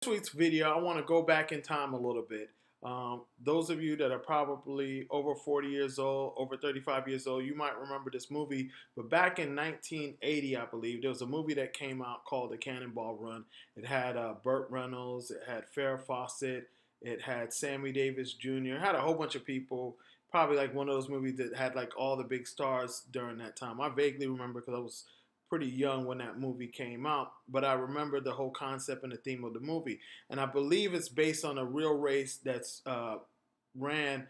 This week's video, I want to go back in time a little bit. Those of you that are probably over 40 years old, over 35 years old, you might remember this movie. But back in 1980, I believe, there was a movie that came out called The Cannonball Run. It had Burt Reynolds, it had Farrah Fawcett, it had Sammy Davis Jr., it had a whole bunch of people. Probably like one of those movies that had like all the big stars during that time. I vaguely remember because I was pretty young when that movie came out, but I remember the whole concept and the theme of the movie. And I believe it's based on a real race that's ran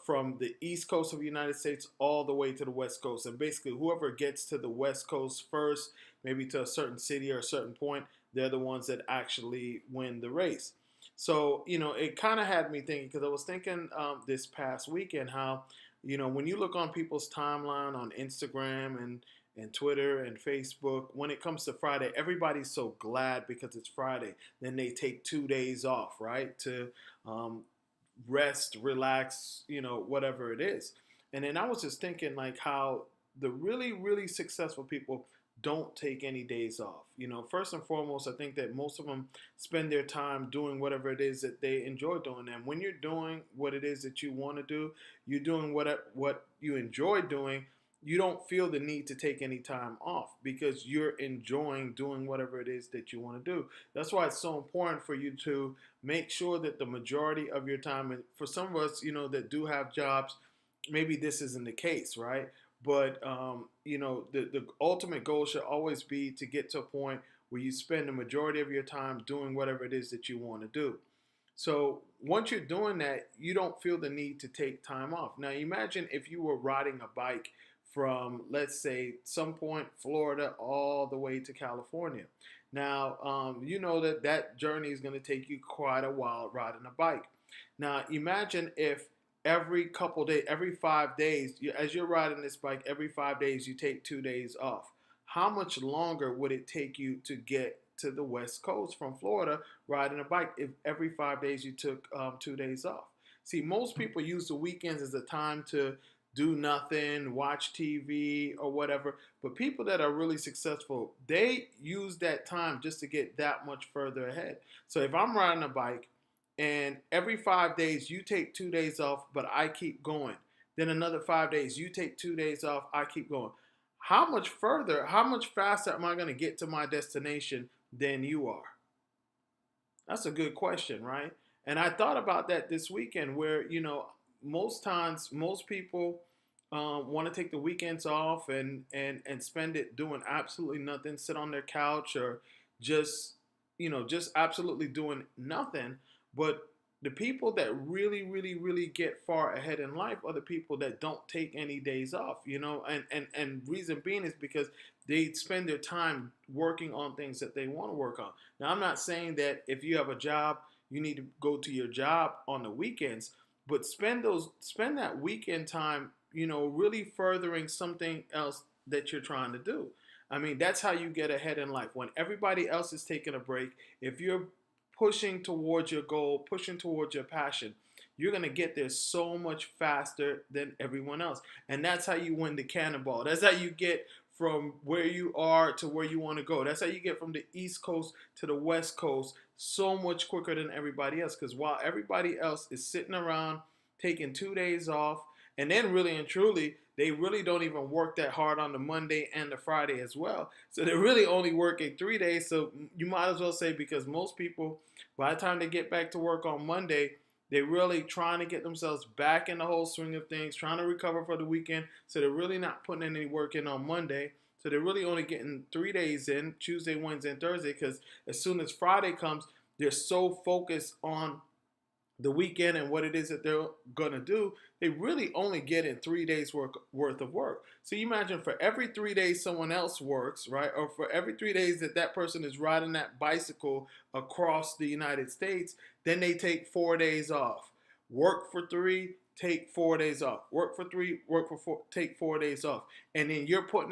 from the East Coast of the United States all the way to the West Coast. And basically, whoever gets to the West Coast first, maybe to a certain city or a certain point, they're the ones that actually win the race. So, it kind of had me thinking, because I was thinking this past weekend how, when you look on people's timeline on Instagram and Twitter and Facebook, when it comes to Friday, everybody's so glad because it's Friday. Then they take 2 days off, right? To rest, relax, whatever it is. And then I was just thinking like how the really, really successful people don't take any days off. First and foremost, I think that most of them spend their time doing whatever it is that they enjoy doing. And when you're doing what it is that you want to do, you're doing what you enjoy doing, you don't feel the need to take any time off because you're enjoying doing whatever it is that you want to do. That's why it's so important for you to make sure that the majority of your time, and for some of us, that do have jobs, maybe this isn't the case, right? But the ultimate goal should always be to get to a point where you spend the majority of your time doing whatever it is that you want to do. So once you're doing that, you don't feel the need to take time off. Now imagine if you were riding a bike from, let's say, some point Florida all the way to California. Now, you know that journey is going to take you quite a while riding a bike. Now, imagine if every couple days, every 5 days, as you're riding this bike, every 5 days you take 2 days off. How much longer would it take you to get to the West Coast from Florida riding a bike if every 5 days you took 2 days off? See, most people use the weekends as a time to do nothing, watch TV or whatever. But people that are really successful, they use that time just to get that much further ahead. So if I'm riding a bike and every 5 days you take 2 days off, but I keep going, then another 5 days you take 2 days off, I keep going. How much further, how much faster am I going to get to my destination than you are? That's a good question, right? And I thought about that this weekend where, most times, most people want to take the weekends off and spend it doing absolutely nothing, sit on their couch or just, just absolutely doing nothing. But the people that really, really, really get far ahead in life are the people that don't take any days off, and reason being is because they spend their time working on things that they want to work on. Now, I'm not saying that if you have a job, you need to go to your job on the weekends, but spend that weekend time, really furthering something else that you're trying to do. I mean, that's how you get ahead in life. When everybody else is taking a break, if you're pushing towards your goal, pushing towards your passion, you're going to get there so much faster than everyone else. And that's how you win the cannonball. That's how you get from where you are to where you want to go. That's how you get from the East Coast to the West Coast so much quicker than everybody else. Because while everybody else is sitting around taking 2 days off, and then really and truly, they really don't even work that hard on the Monday and the Friday as well. So they're really only working 3 days. So you might as well say, because most people, by the time they get back to work on Monday, they're really trying to get themselves back in the whole swing of things, trying to recover for the weekend. So they're really not putting any work in on Monday. So they're really only getting 3 days in, Tuesday, Wednesday, and Thursday, because as soon as Friday comes, they're so focused on the weekend and what it is that they're going to do, they really only get in 3 days worth of work. So you imagine for every 3 days someone else works, right? Or for every 3 days that person is riding that bicycle across the United States, then they take 4 days off. Work for 3, take 4 days off. Work for 3, work for 4, take 4 days off. And then you're putting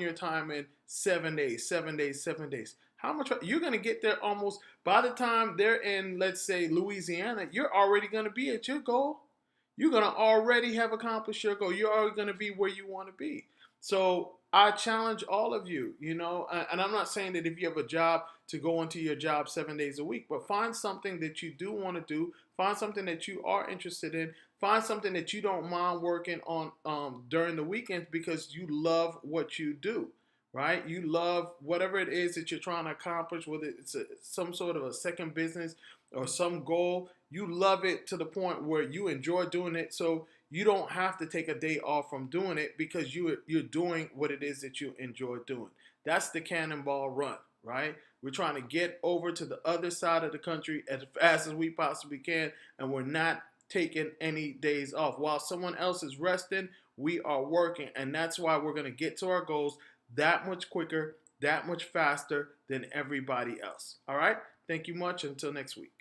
your time in 7 days, 7 days, 7 days. How much you're going to get there almost by the time they're in, let's say, Louisiana, you're already going to be at your goal. You're going to already have accomplished your goal. You're already going to be where you want to be. So I challenge all of you, and I'm not saying that if you have a job to go into your job 7 days a week, but find something that you do want to do, find something that you are interested in, find something that you don't mind working on during the weekends because you love what you do, right? You love whatever it is that you're trying to accomplish, whether it's some sort of a second business or some goal. You love it to the point where you enjoy doing it. So you don't have to take a day off from doing it because you're doing what it is that you enjoy doing. That's the cannonball run, right? We're trying to get over to the other side of the country as fast as we possibly can, and we're not taking any days off. While someone else is resting, we are working, and that's why we're going to get to our goals that much quicker, that much faster than everybody else. All right? Thank you much. Until next week.